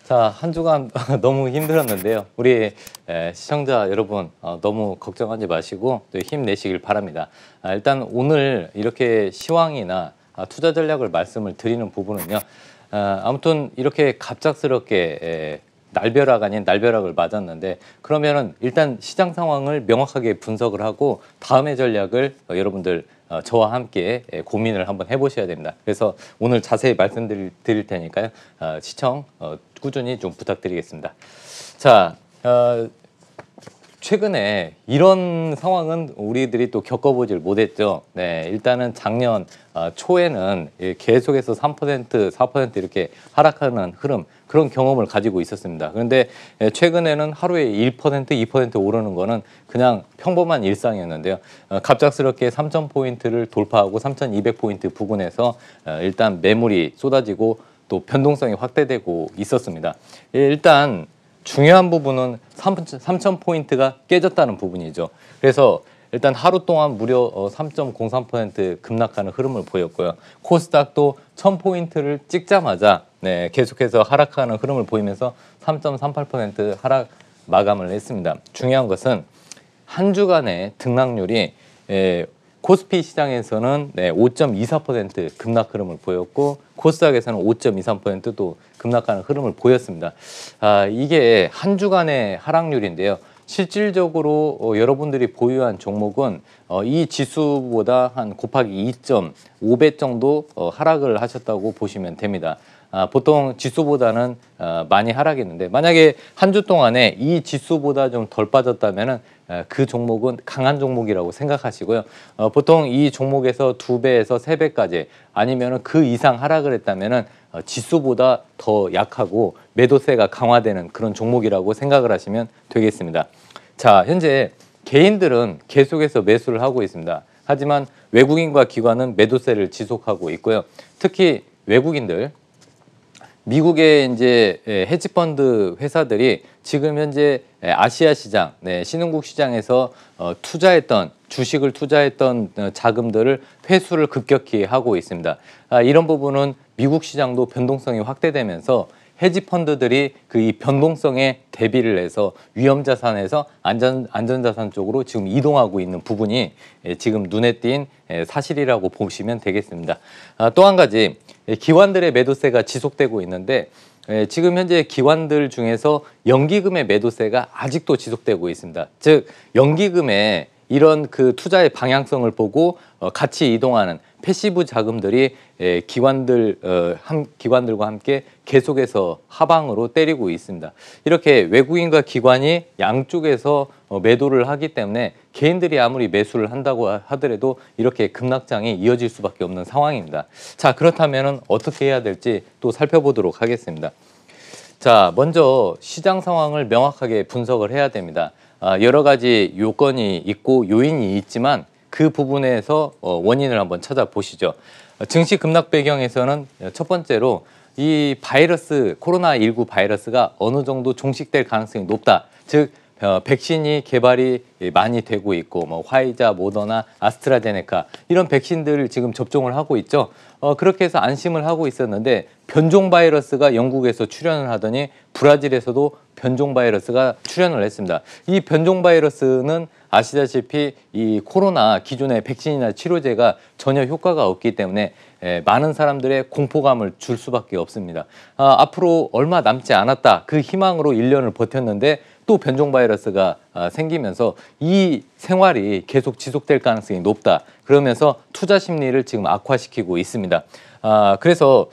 자, 한 주간 너무 힘들었는데요. 우리 시청자 여러분 너무 걱정하지 마시고 또 힘내시길 바랍니다. 일단 오늘 이렇게 시황이나 투자 전략을 말씀을 드리는 부분은요. 아무튼 이렇게 갑작스럽게 날벼락 아닌 날벼락을 맞았는데 그러면은 일단 시장 상황을 명확하게 분석을 하고 다음의 전략을 여러분들 저와 함께 고민을 한번 해보셔야 됩니다. 그래서 오늘 자세히 말씀드릴 테니까요. 시청 꾸준히 좀 부탁드리겠습니다. 자, 최근에 이런 상황은 우리들이 또 겪어보질 못했죠. 네, 일단은 작년 초에는 계속해서 3%, 4% 이렇게 하락하는 흐름, 그런 경험을 가지고 있었습니다. 그런데 최근에는 하루에 1%, 2% 오르는 거는 그냥 평범한 일상이었는데요. 갑작스럽게 3,000포인트를 돌파하고 3,200포인트 부근에서 일단 매물이 쏟아지고 또 변동성이 확대되고 있었습니다. 일단 중요한 부분은 3,000포인트가 깨졌다는 부분이죠. 그래서 일단 하루 동안 무려 3.03% 급락하는 흐름을 보였고요. 코스닥도 1,000포인트를 찍자마자 계속해서 하락하는 흐름을 보이면서 3.38% 하락 마감을 했습니다. 중요한 것은 한 주간의 등락률이 코스피 시장에서는 5.24% 급락 흐름을 보였고 코스닥에서는 5.23%도 급락하는 흐름을 보였습니다. 이게 한 주간의 하락률인데요. 실질적으로 여러분들이 보유한 종목은 이 지수보다 한 곱하기 2.5배 정도 하락을 하셨다고 보시면 됩니다. 보통 지수보다는 많이 하락했는데 만약에 한 주 동안에 이 지수보다 좀 덜 빠졌다면은 그 종목은 강한 종목이라고 생각하시고요. 보통 이 종목에서 2배에서 3배까지 아니면은 그 이상 하락을 했다면은 지수보다 더 약하고 매도세가 강화되는 그런 종목이라고 생각을 하시면 되겠습니다. 자, 현재 개인들은 계속해서 매수를 하고 있습니다. 하지만 외국인과 기관은 매도세를 지속하고 있고요. 특히 외국인들, 미국의 이제 헤지펀드 회사들이 지금 현재 아시아 시장, 신흥국 시장에서 주식을 투자했던 자금들을 회수를 급격히 하고 있습니다. 이런 부분은 미국 시장도 변동성이 확대되면서 헤지펀드들이 이 변동성에 대비를 해서 위험자산에서 안전자산 쪽으로 지금 이동하고 있는 부분이 지금 눈에 띈 사실이라고 보시면 되겠습니다. 또 한 가지, 기관들의 매도세가 지속되고 있는데 지금 현재 기관들 중에서 연기금의 매도세가 아직도 지속되고 있습니다. 즉 연기금의 이런 투자의 방향성을 보고 같이 이동하는 패시브 자금들이 기관들과 함께 계속해서 하방으로 때리고 있습니다. 이렇게 외국인과 기관이 양쪽에서 매도를 하기 때문에 개인들이 아무리 매수를 한다고 하더라도 이렇게 급락장이 이어질 수밖에 없는 상황입니다. 자, 그렇다면 어떻게 해야 될지 또 살펴보도록 하겠습니다. 자, 먼저 시장 상황을 명확하게 분석을 해야 됩니다. 여러 가지 요건이 있고 요인이 있지만 그 부분에서 원인을 한번 찾아보시죠. 증시 급락 배경에서는 첫 번째로 이 코로나19 바이러스가 어느 정도 종식될 가능성이 높다. 즉 백신이 개발이 많이 되고 있고 화이자, 모더나, 아스트라제네카 이런 백신들을 지금 접종을 하고 있죠. 그렇게 해서 안심을 하고 있었는데 변종 바이러스가 영국에서 출현을 하더니 브라질에서도 변종 바이러스가 출현을 했습니다. 이 변종 바이러스는 아시다시피 이 코로나 기존의 백신이나 치료제가 전혀 효과가 없기 때문에 많은 사람들의 공포감을 줄 수밖에 없습니다. 앞으로 얼마 남지 않았다. 그 희망으로 1년을 버텼는데 또 변종 바이러스가 생기면서 이 생활이 계속 지속될 가능성이 높다. 그러면서 투자 심리를 지금 악화시키고 있습니다. 그래서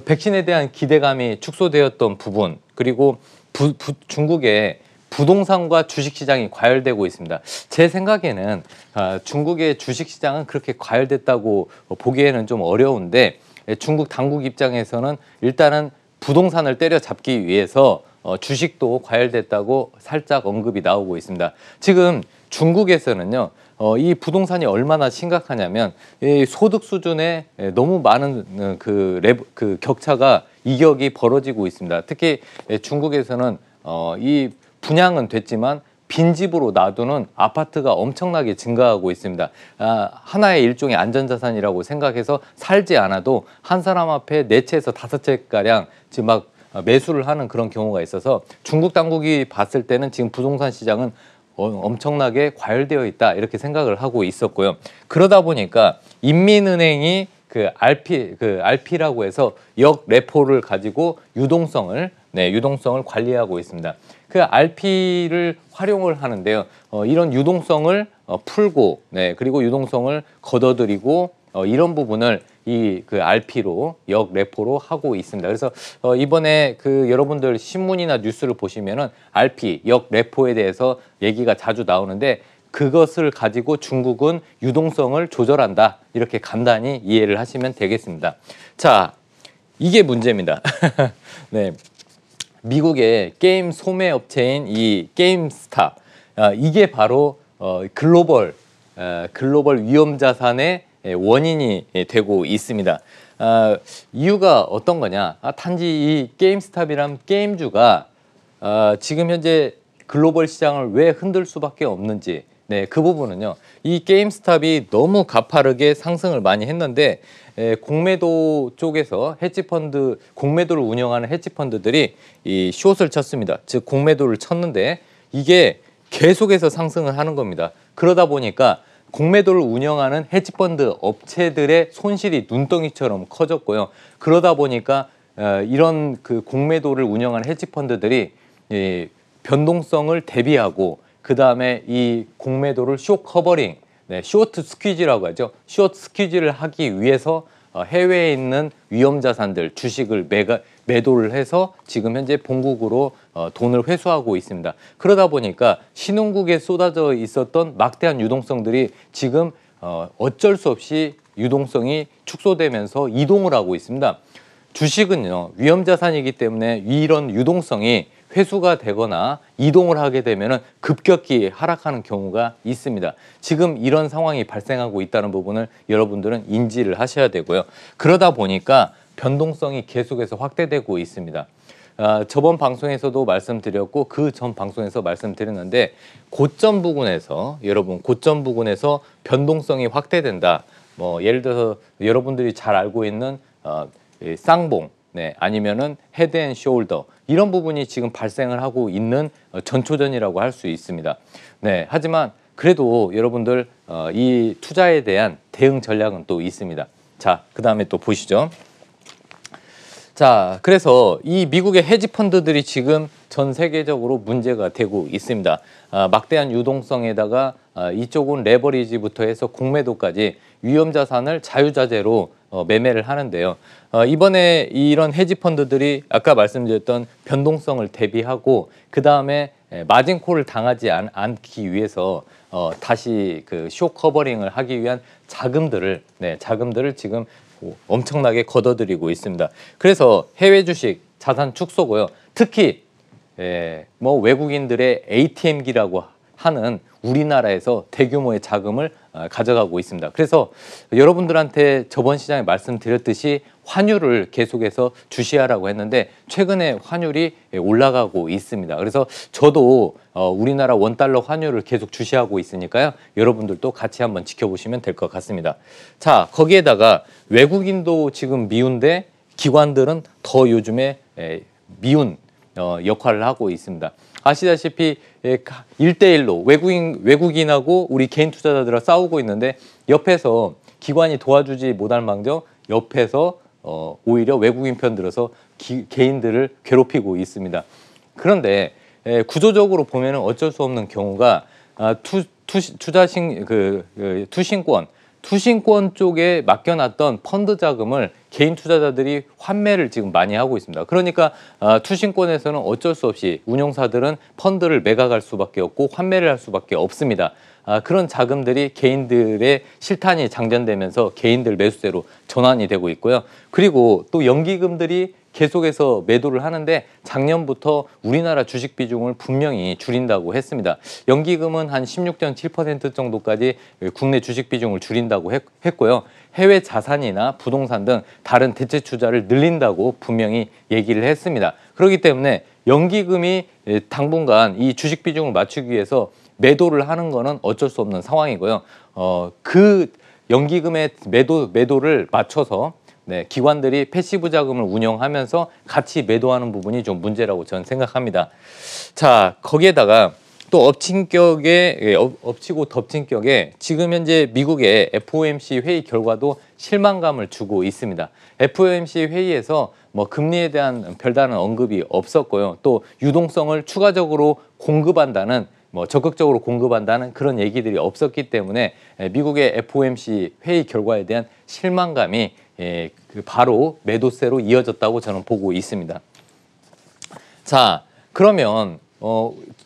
백신에 대한 기대감이 축소되었던 부분, 그리고 중국의 부동산과 주식시장이 과열되고 있습니다. 제 생각에는 중국의 주식시장은 그렇게 과열됐다고 보기에는 좀 어려운데 중국 당국 입장에서는 일단은 부동산을 때려잡기 위해서 주식도 과열됐다고 살짝 언급이 나오고 있습니다. 지금 중국에서는요, 이 부동산이 얼마나 심각하냐면 이 소득 수준에 너무 많은 그 격차가 이격이 벌어지고 있습니다. 특히 중국에서는 이 분양은 됐지만 빈집으로 놔두는 아파트가 엄청나게 증가하고 있습니다. 하나의 일종의 안전자산이라고 생각해서 살지 않아도 한 사람 앞에 4채에서 5채가량 지금 막 매수를 하는 그런 경우가 있어서 중국 당국이 봤을 때는 지금 부동산 시장은 엄청나게 과열되어 있다 이렇게 생각을 하고 있었고요. 그러다 보니까 인민은행이 그 RP라고 해서 역 레포를 가지고 유동성을 관리하고 있습니다. 그 RP를 활용을 하는데요. 이런 유동성을 풀고, 그리고 유동성을 걷어들이고 이런 부분을 이 그 RP로 역 레포로 하고 있습니다. 그래서 이번에 그 여러분들 신문이나 뉴스를 보시면은 RP 역 레포에 대해서 얘기가 자주 나오는데 그것을 가지고 중국은 유동성을 조절한다 이렇게 간단히 이해를 하시면 되겠습니다. 자, 이게 문제입니다. 네. 미국의 게임 소매 업체인 이 게임스탑, 이게 바로 글로벌 위험 자산의 원인이 되고 있습니다. 이유가 어떤 거냐? 단지 이 게임스탑이란 게임주가 지금 현재 글로벌 시장을 왜 흔들 수밖에 없는지, 그 부분은요. 이 게임스탑이 너무 가파르게 상승을 많이 했는데 공매도 쪽에서 공매도를 운영하는 헤지펀드들이 이 숏을 쳤습니다. 즉 공매도를 쳤는데 이게 계속해서 상승을 하는 겁니다. 그러다 보니까 공매도를 운영하는 헤지펀드 업체들의 손실이 눈덩이처럼 커졌고요. 그러다 보니까 이런 그 공매도를 운영하는 헤지펀드들이 변동성을 대비하고 그 다음에 이 공매도를 숏 커버링, 쇼트 스퀴즈라고 하죠. 숏 스퀴즈를 하기 위해서 해외에 있는 위험 자산들, 주식을 매도를 해서 지금 현재 본국으로 돈을 회수하고 있습니다. 그러다 보니까 신흥국에 쏟아져 있었던 막대한 유동성들이 지금 어쩔 수 없이 유동성이 축소되면서 이동을 하고 있습니다. 주식은요, 위험 자산이기 때문에 이런 유동성이 회수가 되거나 이동을 하게 되면 급격히 하락하는 경우가 있습니다. 지금 이런 상황이 발생하고 있다는 부분을 여러분들은 인지를 하셔야 되고요. 그러다 보니까 변동성이 계속해서 확대되고 있습니다. 저번 방송에서도 말씀드렸고 그 전 방송에서 말씀드렸는데 고점 부근에서 변동성이 확대된다. 뭐 예를 들어서 여러분들이 잘 알고 있는 쌍봉, 아니면은 헤드앤숄더 이런 부분이 지금 발생을 하고 있는 전초전이라고 할 수 있습니다. 하지만 그래도 여러분들 이 투자에 대한 대응 전략은 또 있습니다. 자, 그 다음에 또 보시죠. 자, 그래서 이 미국의 헤지펀드들이 지금 전 세계적으로 문제가 되고 있습니다. 막대한 유동성에다가 이쪽은 레버리지부터 해서 공매도까지 위험 자산을 자유자재로 매매를 하는데요. 이번에 이런 헤지펀드들이 아까 말씀드렸던 변동성을 대비하고 그 다음에 마진콜을 당하지 않기 위해서 다시 그 숏 커버링을 하기 위한 자금들을 지금 엄청나게 걷어들이고 있습니다. 그래서 해외 주식 자산 축소고요. 특히 뭐 외국인들의 ATM기라고 하는 우리나라에서 대규모의 자금을 가져가고 있습니다. 그래서 여러분들한테 저번 시장에 말씀드렸듯이 환율을 계속해서 주시하라고 했는데 최근에 환율이 올라가고 있습니다. 그래서 저도 우리나라 원달러 환율을 계속 주시하고 있으니까요. 여러분들도 같이 한번 지켜보시면 될 것 같습니다. 자, 거기에다가 외국인도 지금 미운데 기관들은 더 요즘에 미운 역할을 하고 있습니다. 아시다시피 1대1로 외국인하고 우리 개인 투자자들과 싸우고 있는데 옆에서 기관이 도와주지 못할 망정 옆에서 오히려 외국인 편 들어서 개인들을 괴롭히고 있습니다. 그런데 구조적으로 보면 어쩔 수 없는 경우가 투신권 쪽에 맡겨놨던 펀드 자금을 개인 투자자들이 환매를 지금 많이 하고 있습니다. 그러니까 투신권에서는 어쩔 수 없이 운용사들은 펀드를 매각할 수밖에 없고 환매를 할 수밖에 없습니다. 그런 자금들이 개인들의 실탄이 장전되면서 개인들 매수세로 전환이 되고 있고요. 그리고 또 연기금들이 계속해서 매도를 하는데 작년부터 우리나라 주식 비중을 분명히 줄인다고 했습니다. 연기금은 한 16.7% 정도까지 국내 주식 비중을 줄인다고 했고요. 해외 자산이나 부동산 등 다른 대체 투자를 늘린다고 분명히 얘기를 했습니다. 그렇기 때문에 연기금이 당분간 이 주식 비중을 맞추기 위해서 매도를 하는 거는 어쩔 수 없는 상황이고요. 그 연기금의 매도를 맞춰서 네, 기관들이 패시브 자금을 운영하면서 같이 매도하는 부분이 좀 문제라고 저는 생각합니다. 자, 거기에다가 또 엎치고 덮친 격에 지금 현재 미국의 FOMC 회의 결과도 실망감을 주고 있습니다. FOMC 회의에서 뭐 금리에 대한 별다른 언급이 없었고요. 또 유동성을 추가적으로 공급한다는 적극적으로 공급한다는 그런 얘기들이 없었기 때문에 미국의 FOMC 회의 결과에 대한 실망감이 바로 매도세로 이어졌다고 저는 보고 있습니다. 자, 그러면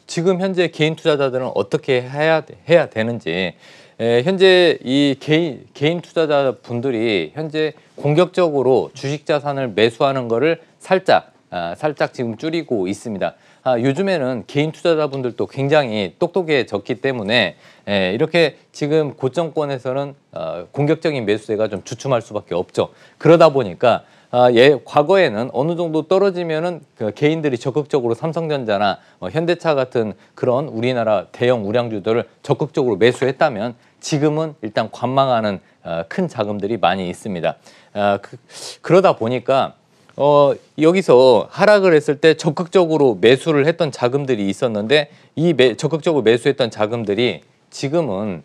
지금 현재 개인 투자자들은 어떻게 해야 되는지, 현재 이 개인 투자자분들이 현재 공격적으로 주식 자산을 매수하는 거를 살짝 지금 줄이고 있습니다. 요즘에는 개인 투자자분들도 굉장히 똑똑해졌기 때문에 이렇게 지금 고점권에서는 공격적인 매수세가 좀 주춤할 수밖에 없죠. 그러다 보니까 과거에는 어느 정도 떨어지면은 개인들이 적극적으로 삼성전자나 현대차 같은 그런 우리나라 대형 우량주들을 적극적으로 매수했다면 지금은 일단 관망하는 큰 자금들이 많이 있습니다. 그러다 보니까 여기서 하락을 했을 때 적극적으로 매수를 했던 자금들이 있었는데 이 적극적으로 매수했던 자금들이 지금은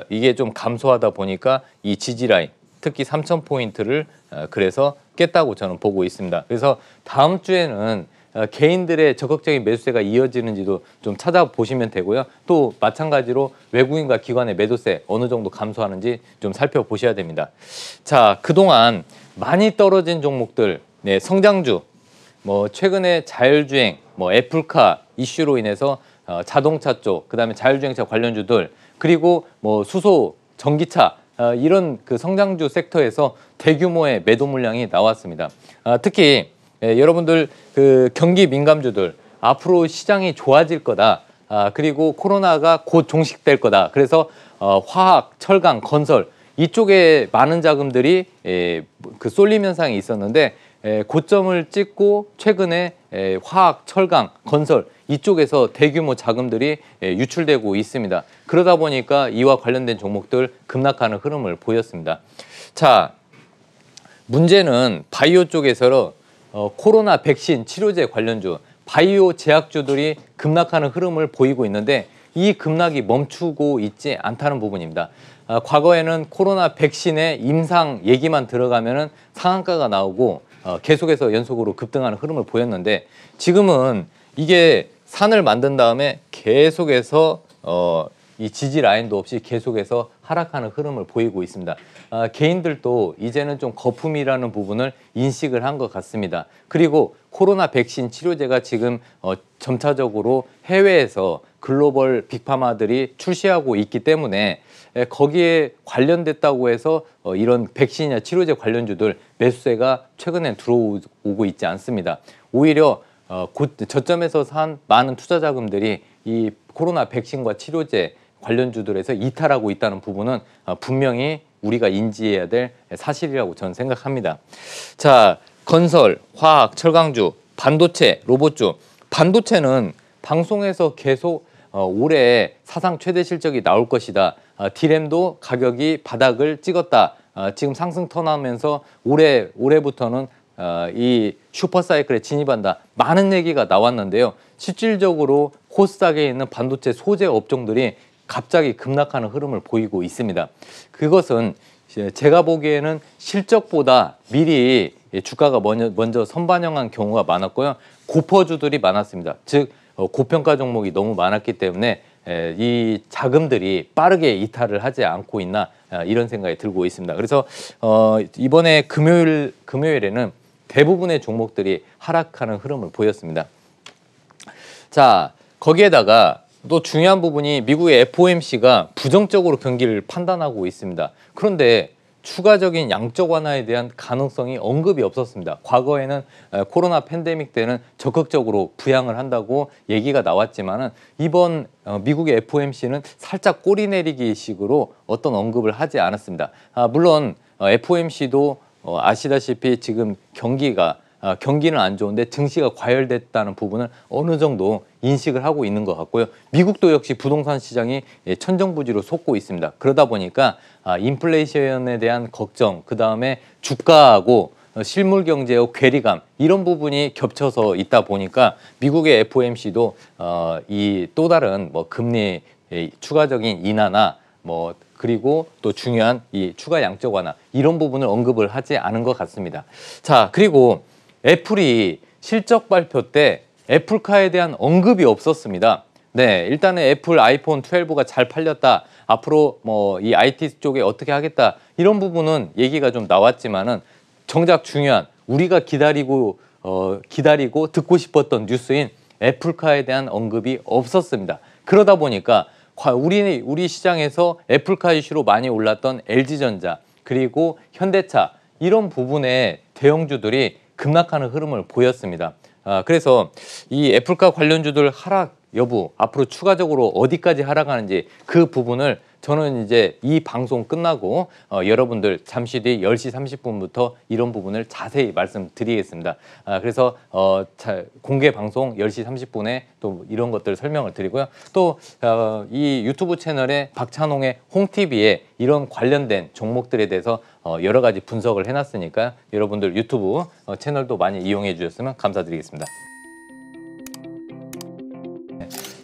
이게 좀 감소하다 보니까 이 지지라인 특히 3,000포인트를 그래서 깼다고 저는 보고 있습니다. 그래서 다음 주에는 개인들의 적극적인 매수세가 이어지는지도 좀 찾아보시면 되고요. 또 마찬가지로 외국인과 기관의 매도세 어느 정도 감소하는지 좀 살펴보셔야 됩니다. 자, 그동안 많이 떨어진 종목들, 네, 성장주, 최근에 자율주행, 애플카 이슈로 인해서 자동차 쪽, 그다음에 자율주행차 관련주들, 그리고 수소, 전기차 이런 그 성장주 섹터에서 대규모의 매도 물량이 나왔습니다. 특히 여러분들 그 경기 민감주들 앞으로 시장이 좋아질 거다. 그리고 코로나가 곧 종식될 거다. 그래서 화학, 철강, 건설 이쪽에 많은 자금들이 그 쏠림 현상이 있었는데 고점을 찍고 최근에 화학, 철강, 건설 이쪽에서 대규모 자금들이 유출되고 있습니다. 그러다 보니까 이와 관련된 종목들 급락하는 흐름을 보였습니다. 자, 문제는 바이오 쪽에서 코로나 백신 치료제 관련주, 바이오 제약주들이 급락하는 흐름을 보이고 있는데 이 급락이 멈추고 있지 않다는 부분입니다. 과거에는 코로나 백신의 임상 얘기만 들어가면은 상한가가 나오고 계속해서 연속으로 급등하는 흐름을 보였는데 지금은 이게 산을 만든 다음에 계속해서 이 지지 라인도 없이 계속해서 하락하는 흐름을 보이고 있습니다. 개인들도 이제는 좀 거품이라는 부분을 인식을 한 것 같습니다. 그리고 코로나 백신 치료제가 지금 점차적으로 해외에서 글로벌 빅파마들이 출시하고 있기 때문에 거기에 관련됐다고 해서 이런 백신이나 치료제 관련주들 매수세가 최근에 들어오고 있지 않습니다. 오히려 저점에서 산 많은 투자 자금들이 이 코로나 백신과 치료제 관련주들에서 이탈하고 있다는 부분은 분명히 우리가 인지해야 될 사실이라고 저는 생각합니다. 자, 건설, 화학, 철강주, 반도체, 로봇주. 반도체는 방송에서 계속 올해 사상 최대 실적이 나올 것이다. 디램도 가격이 바닥을 찍었다. 지금 상승 턴하면서 올해부터는 이 슈퍼사이클에 진입한다. 많은 얘기가 나왔는데요. 실질적으로 코스닥에 있는 반도체 소재 업종들이 갑자기 급락하는 흐름을 보이고 있습니다. 그것은 제가 보기에는 실적보다 미리 주가가 먼저 선반영한 경우가 많았고요. 고퍼주들이 많았습니다. 즉 고평가 종목이 너무 많았기 때문에 이 자금들이 빠르게 이탈을 하지 않고 있나 이런 생각이 들고 있습니다. 그래서 이번에 금요일에는 대부분의 종목들이 하락하는 흐름을 보였습니다. 자, 거기에다가 또 중요한 부분이 미국의 FOMC가 부정적으로 경기를 판단하고 있습니다. 그런데 추가적인 양적 완화에 대한 가능성이 언급이 없었습니다. 과거에는 코로나 팬데믹 때는 적극적으로 부양을 한다고 얘기가 나왔지만은 이번 미국의 FOMC는 살짝 꼬리 내리기 식으로 어떤 언급을 하지 않았습니다. 물론 FOMC도 아시다시피 지금 경기가 경기는 안 좋은데 증시가 과열됐다는 부분을 어느 정도 인식을 하고 있는 것 같고요. 미국도 역시 부동산 시장이 천정부지로 솟고 있습니다. 그러다 보니까 인플레이션에 대한 걱정, 그다음에 주가하고 실물 경제의 괴리감 이런 부분이 겹쳐서 있다 보니까 미국의 FOMC도 이 또 다른 뭐 금리 추가적인 인하나 뭐 그리고 또 중요한 이 추가 양적 완화 이런 부분을 언급을 하지 않은 것 같습니다. 자, 그리고 애플이 실적 발표 때 애플카에 대한 언급이 없었습니다. 네, 일단은 애플 아이폰 12가 잘 팔렸다. 앞으로 뭐 이 IT 쪽에 어떻게 하겠다. 이런 부분은 얘기가 좀 나왔지만은 정작 중요한 우리가 기다리고 듣고 싶었던 뉴스인 애플카에 대한 언급이 없었습니다. 그러다 보니까 우리 시장에서 애플카 이슈로 많이 올랐던 LG전자 그리고 현대차 이런 부분의 대형주들이 급락하는 흐름을 보였습니다. 그래서 이 애플카 관련주들 하락 여부 앞으로 추가적으로 어디까지 하락하는지 그 부분을 저는 이제 이 방송 끝나고 여러분들 잠시 뒤 10시 30분부터 이런 부분을 자세히 말씀드리겠습니다. 그래서 공개 방송 10시 30분에 또 이런 것들 설명을 드리고요. 또 이 유튜브 채널에 박찬홍의 홍TV에 이런 관련된 종목들에 대해서 여러 가지 분석을 해놨으니까 여러분들 유튜브 채널도 많이 이용해 주셨으면 감사드리겠습니다.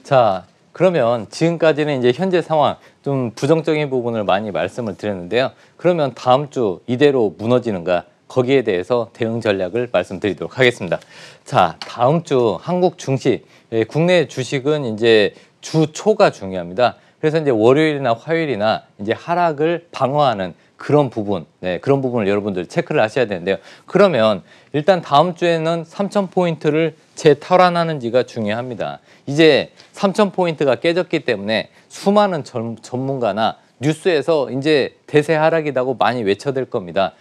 자, 그러면 지금까지는 이제 현재 상황 좀 부정적인 부분을 많이 말씀을 드렸는데요. 그러면 다음 주 이대로 무너지는가 거기에 대해서 대응 전략을 말씀드리도록 하겠습니다. 자, 다음 주 한국 증시 국내 주식은 이제 주 초가 중요합니다. 그래서 이제 월요일이나 화요일이나 이제 하락을 방어하는 그런 부분, 그런 부분을 여러분들 체크를 하셔야 되는데요. 그러면 일단 다음 주에는 3,000포인트를 재탈환하는지가 중요합니다. 이제 3,000포인트가 깨졌기 때문에 수많은 전문가나 뉴스에서 이제 대세 하락이라고 많이 외쳐댈 겁니다.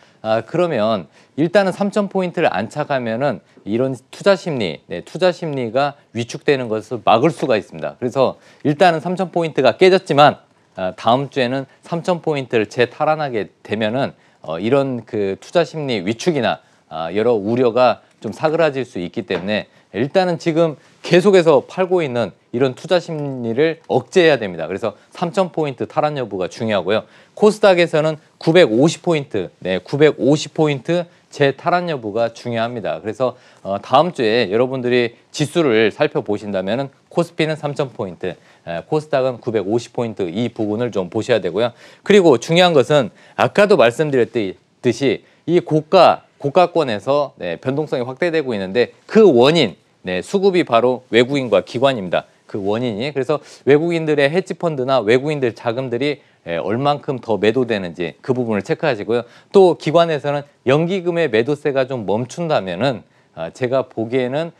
그러면 일단은 3,000포인트를 안착하면은 이런 투자 심리가 위축되는 것을 막을 수가 있습니다. 그래서 일단은 3,000포인트가 깨졌지만 다음 주에는 3,000포인트를 재탈환하게 되면은 이런 그 투자 심리 위축이나 여러 우려가 좀 사그라질 수 있기 때문에 일단은 지금 계속해서 팔고 있는 이런 투자 심리를 억제해야 됩니다. 그래서 3,000포인트 탈환 여부가 중요하고요. 코스닥에서는 950포인트, 950포인트 재탈환 여부가 중요합니다. 그래서 다음 주에 여러분들이 지수를 살펴보신다면 코스피는 3,000포인트, 코스닥은 950포인트 이 부분을 좀 보셔야 되고요. 그리고 중요한 것은 아까도 말씀드렸듯이 이 고가권에서 변동성이 확대되고 있는데 그 원인, 수급이 바로 외국인과 기관입니다. 그 원인이 그래서 외국인들의 헤지펀드나 외국인들 자금들이 얼만큼 더 매도되는지 그 부분을 체크하시고요. 또 기관에서는 연기금의 매도세가 좀 멈춘다면은 제가 보기에는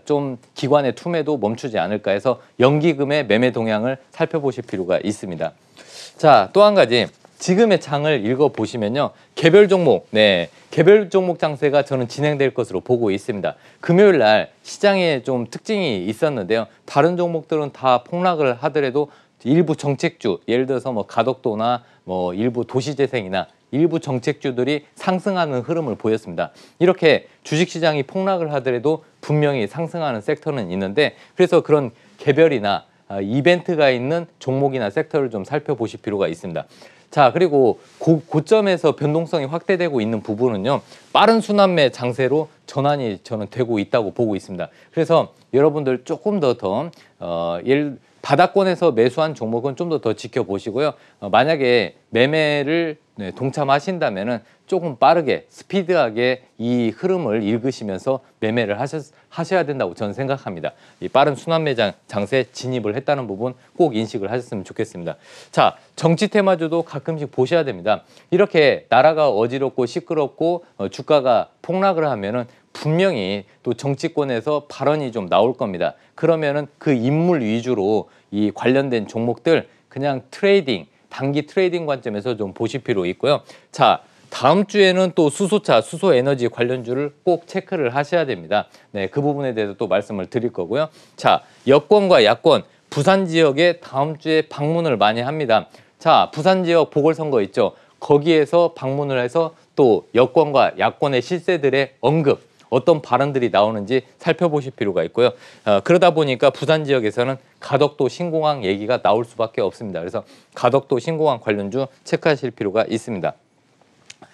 좀 기관의 투매도 멈추지 않을까 해서 연기금의 매매 동향을 살펴보실 필요가 있습니다. 자, 또 한 가지 지금의 장을 읽어보시면요. 개별 종목 장세가 저는 진행될 것으로 보고 있습니다. 금요일 날 시장에 좀 특징이 있었는데요. 다른 종목들은 다 폭락을 하더라도 일부 정책주, 예를 들어서 뭐 가덕도나 뭐 일부 도시재생이나 일부 정책주들이 상승하는 흐름을 보였습니다. 이렇게 주식시장이 폭락을 하더라도 분명히 상승하는 섹터는 있는데 그래서 그런 개별이나 이벤트가 있는 종목이나 섹터를 좀 살펴보실 필요가 있습니다. 자, 그리고 고점에서 변동성이 확대되고 있는 부분은요. 빠른 순환매 장세로 전환이 저는 되고 있다고 보고 있습니다. 그래서 여러분들 조금 더 바닥권에서 매수한 종목은 좀 더 지켜보시고요. 만약에 매매를 동참하신다면은 조금 빠르게 스피드하게 이 흐름을 읽으시면서 매매를 하셔야 된다고 저는 생각합니다. 이 빠른 순환매 장세 진입을 했다는 부분 꼭 인식을 하셨으면 좋겠습니다. 자, 정치 테마주도 가끔씩 보셔야 됩니다. 이렇게 나라가 어지럽고 시끄럽고 주가가 폭락을 하면은 분명히 또 정치권에서 발언이 좀 나올 겁니다. 그러면은 그 인물 위주로 이 관련된 종목들 그냥 단기 트레이딩 관점에서 좀 보실 필요 있고요. 자, 다음 주에는 또 수소차, 수소에너지 관련주를 꼭 체크를 하셔야 됩니다. 그 부분에 대해서 또 말씀을 드릴 거고요. 자, 여권과 야권, 부산 지역에 다음 주에 방문을 많이 합니다. 자, 부산 지역 보궐선거 있죠. 거기에서 방문을 해서 또 여권과 야권의 실세들의 어떤 발언들이 나오는지 살펴보실 필요가 있고요. 그러다 보니까 부산 지역에서는 가덕도 신공항 얘기가 나올 수밖에 없습니다. 그래서 가덕도 신공항 관련주 체크하실 필요가 있습니다.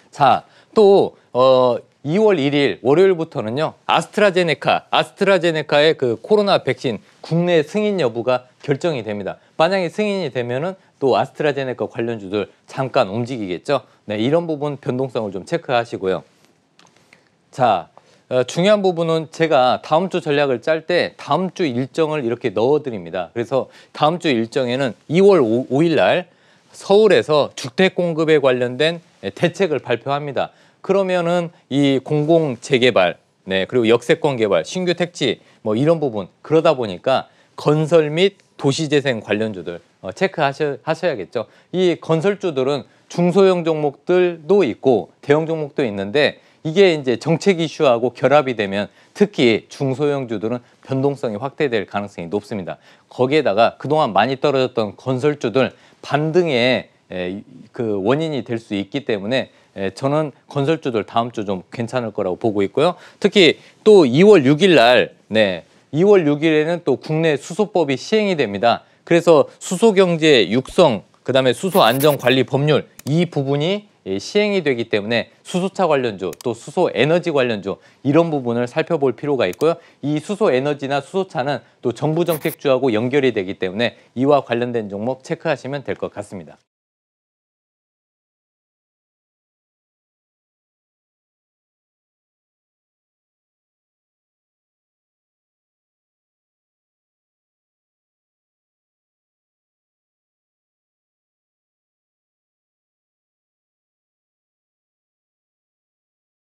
자, 또 2월 1일 월요일부터는요. 아스트라제네카의 그 코로나 백신 국내 승인 여부가 결정이 됩니다. 만약에 승인이 되면은 또 아스트라제네카 관련주들 잠깐 움직이겠죠. 네, 이런 부분 변동성을 좀 체크하시고요. 자, 중요한 부분은 제가 다음 주 전략을 짤 때 다음 주 일정을 이렇게 넣어드립니다. 그래서 다음 주 일정에는 2월 5일 날 서울에서 주택 공급에 관련된 대책을 발표합니다. 그러면은 이 공공 재개발, 네, 그리고 역세권 개발, 신규 택지 뭐 이런 부분 그러다 보니까 건설 및 도시재생 관련주들 체크하셔야겠죠. 이 건설주들은 중소형 종목들도 있고 대형 종목도 있는데 이게 이제 정책 이슈하고 결합이 되면 특히 중소형주들은 변동성이 확대될 가능성이 높습니다. 거기에다가 그동안 많이 떨어졌던 건설주들 반등의 그 원인이 될 수 있기 때문에 저는 건설주들 다음 주 좀 괜찮을 거라고 보고 있고요. 특히 또 2월 6일 날, 네, 2월 6일에는 또 국내 수소법이 시행이 됩니다. 그래서 수소경제 육성, 그다음에 수소안전관리 법률 이 부분이 시행이 되기 때문에 수소차 관련주 또 수소에너지 관련주 이런 부분을 살펴볼 필요가 있고요. 이 수소에너지나 수소차는 또 정부 정책주하고 연결이 되기 때문에 이와 관련된 종목 체크하시면 될 것 같습니다.